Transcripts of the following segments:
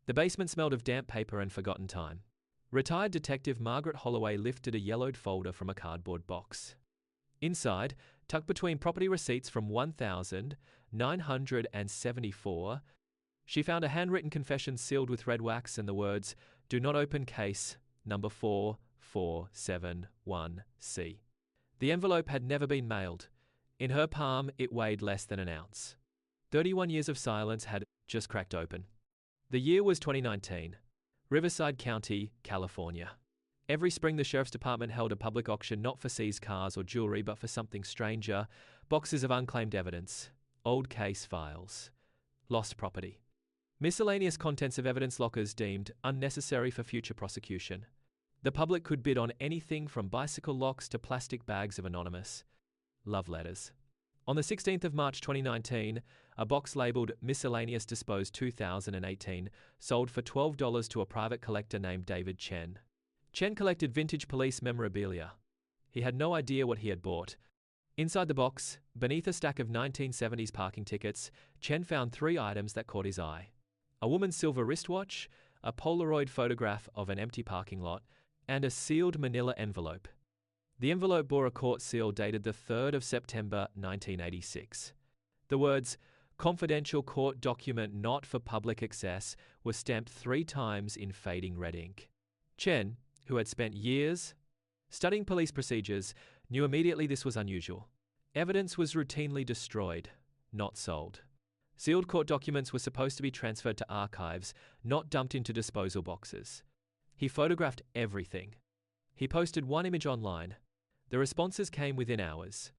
The basement smelled of damp paper and forgotten time. Retired detective Margaret Holloway lifted a yellowed folder from a cardboard box. Inside, tucked between property receipts from 1974, she found a handwritten confession sealed with red wax and the words, "Do not open case number 4471C." The envelope had never been mailed. In her palm, it weighed less than an ounce. 31 years of silence had just cracked open. The year was 2019. Riverside County, California. Every spring, the Sheriff's Department held a public auction not for seized cars or jewelry, but for something stranger: boxes of unclaimed evidence, old case files, lost property, miscellaneous contents of evidence lockers deemed unnecessary for future prosecution. The public could bid on anything from bicycle locks to plastic bags of anonymous love letters. On the 16th of March 2019, a box labeled Miscellaneous Disposed 2018 sold for $12 to a private collector named David Chen. Chen collected vintage police memorabilia. He had no idea what he had bought. Inside the box, beneath a stack of 1970s parking tickets, Chen found 3 items that caught his eye: a woman's silver wristwatch, a Polaroid photograph of an empty parking lot, and a sealed manila envelope. The envelope bore a court seal dated the 3rd of September 1986. The words, "Confidential court document not for public access," were stamped 3 times in fading red ink. Chen, who had spent years studying police procedures, knew immediately this was unusual. Evidence was routinely destroyed, not sold. Sealed court documents were supposed to be transferred to archives, not dumped into disposal boxes. He photographed everything. He posted one image online. The responses came within hours.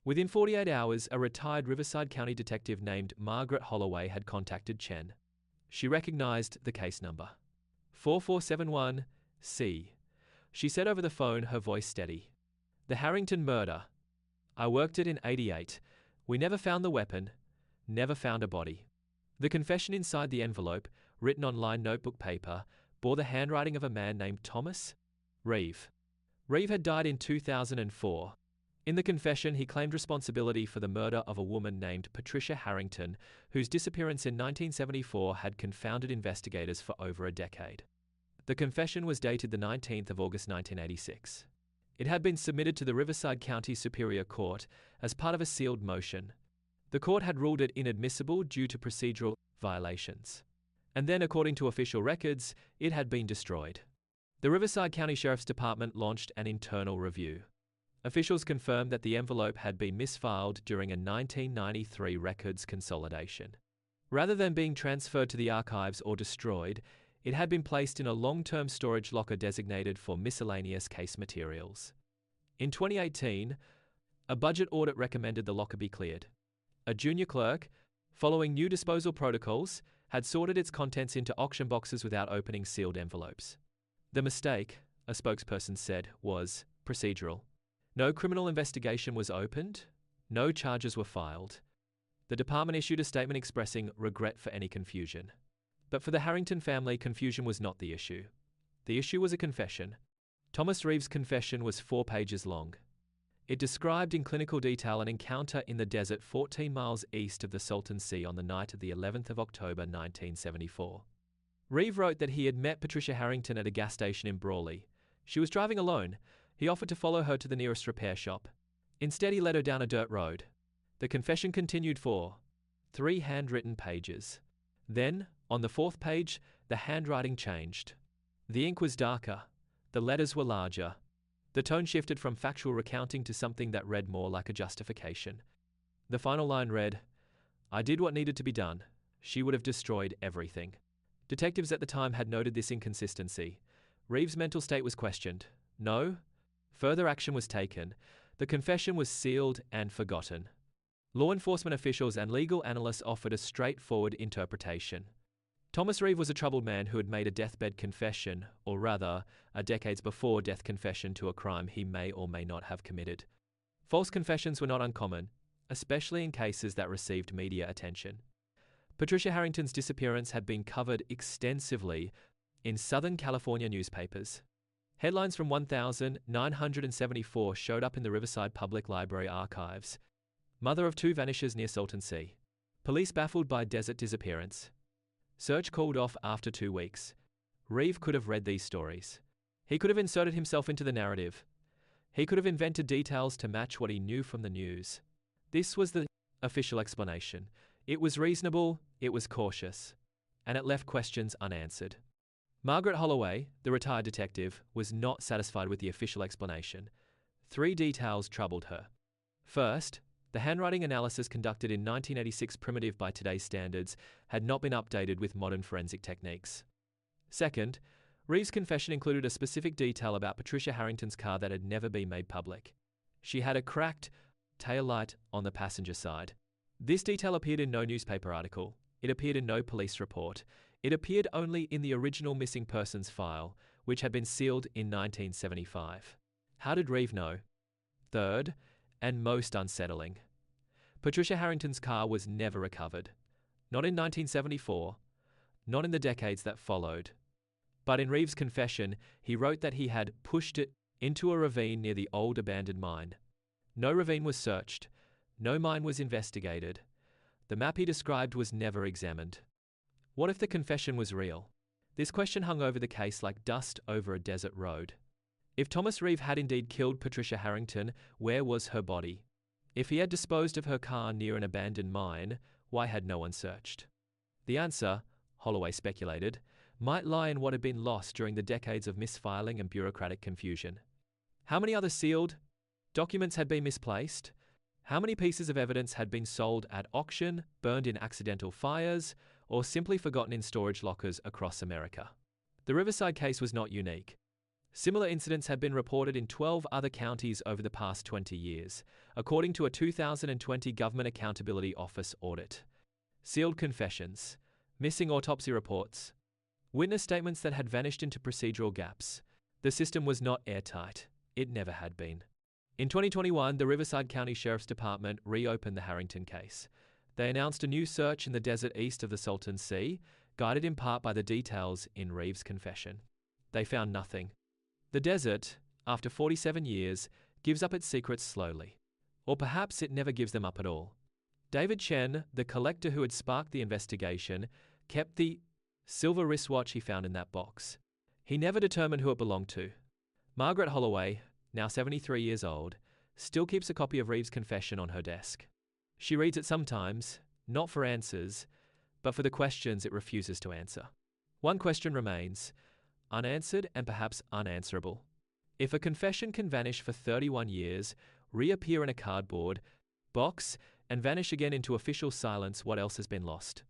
Within 48 hours, a retired Riverside County detective named Margaret Holloway had contacted Chen. She recognized the case number. 4471C. She said over the phone, her voice steady. "The Harrington murder. I worked it in '88. We never found the weapon. Never found a body." The confession inside the envelope, written on lined notebook paper, bore the handwriting of a man named Thomas Reeve. Reeve had died in 2004. In the confession, he claimed responsibility for the murder of a woman named Patricia Harrington, whose disappearance in 1974 had confounded investigators for over a decade. The confession was dated the 19th of August 1986. It had been submitted to the Riverside County Superior Court as part of a sealed motion. The court had ruled it inadmissible due to procedural violations. And then, according to official records, it had been destroyed. The Riverside County Sheriff's Department launched an internal review. Officials confirmed that the envelope had been misfiled during a 1993 records consolidation. Rather than being transferred to the archives or destroyed, it had been placed in a long-term storage locker designated for miscellaneous case materials. In 2018, a budget audit recommended the locker be cleared. A junior clerk, following new disposal protocols, had sorted its contents into auction boxes without opening sealed envelopes. The mistake, a spokesperson said, was procedural. No criminal investigation was opened. No charges were filed. The department issued a statement expressing regret for any confusion. But for the Harrington family, confusion was not the issue. The issue was a confession. Thomas Reeve's confession was 4 pages long. It described in clinical detail an encounter in the desert 14 miles east of the Salton Sea on the night of the 11th of October 1974. Reeve wrote that he had met Patricia Harrington at a gas station in Brawley. She was driving alone. He offered to follow her to the nearest repair shop. Instead, he led her down a dirt road. The confession continued for 3 handwritten pages. Then, on the 4th page, the handwriting changed. The ink was darker. The letters were larger. The tone shifted from factual recounting to something that read more like a justification. The final line read, "I did what needed to be done. She would have destroyed everything." Detectives at the time had noted this inconsistency. Reeve's mental state was questioned. No further action was taken. The confession was sealed and forgotten. Law enforcement officials and legal analysts offered a straightforward interpretation. Thomas Reeve was a troubled man who had made a deathbed confession, or rather, a decades before death confession to a crime he may or may not have committed. False confessions were not uncommon, especially in cases that received media attention. Patricia Harrington's disappearance had been covered extensively in Southern California newspapers. Headlines from 1974 showed up in the Riverside Public Library archives. Mother of 2 vanishes near Salton Sea. Police baffled by desert disappearance. Search called off after 2 weeks. Reeve could have read these stories. He could have inserted himself into the narrative. He could have invented details to match what he knew from the news. This was the official explanation. It was reasonable, it was cautious, and it left questions unanswered. Margaret Holloway, the retired detective, was not satisfied with the official explanation. 3 details troubled her. First, the handwriting analysis conducted in 1986, primitive by today's standards, had not been updated with modern forensic techniques. Second, Reeve's confession included a specific detail about Patricia Harrington's car that had never been made public. She had a cracked taillight on the passenger side. This detail appeared in no newspaper article. It appeared in no police report. It appeared only in the original missing persons file, which had been sealed in 1975. How did Reeve know? Third, and most unsettling, Patricia Harrington's car was never recovered. Not in 1974, not in the decades that followed. But in Reeve's confession, he wrote that he had pushed it into a ravine near the old abandoned mine. No ravine was searched. No mine was investigated. The map he described was never examined. What if the confession was real? This question hung over the case like dust over a desert road. If Thomas Reeve had indeed killed Patricia Harrington, where was her body? If he had disposed of her car near an abandoned mine, why had no one searched? The answer, Holloway speculated, might lie in what had been lost during the decades of misfiling and bureaucratic confusion. How many other sealed documents had been misplaced? How many pieces of evidence had been sold at auction, burned in accidental fires, or simply forgotten in storage lockers across America? The Riverside case was not unique. Similar incidents have been reported in 12 other counties over the past 20 years, according to a 2020 Government Accountability Office audit. Sealed confessions, missing autopsy reports, witness statements that had vanished into procedural gaps. The system was not airtight. It never had been. In 2021, the Riverside County Sheriff's Department reopened the Harrington case. They announced a new search in the desert east of the Salton Sea, guided in part by the details in Reeve's confession. They found nothing. The desert, after 47 years, gives up its secrets slowly. Or perhaps it never gives them up at all. David Chen, the collector who had sparked the investigation, kept the silver wristwatch he found in that box. He never determined who it belonged to. Margaret Holloway, now 73 years old, still keeps a copy of Reeve's confession on her desk. She reads it sometimes, not for answers, but for the questions it refuses to answer. One question remains, unanswered and perhaps unanswerable. If a confession can vanish for 31 years, reappear in a cardboard box, and vanish again into official silence, what else has been lost?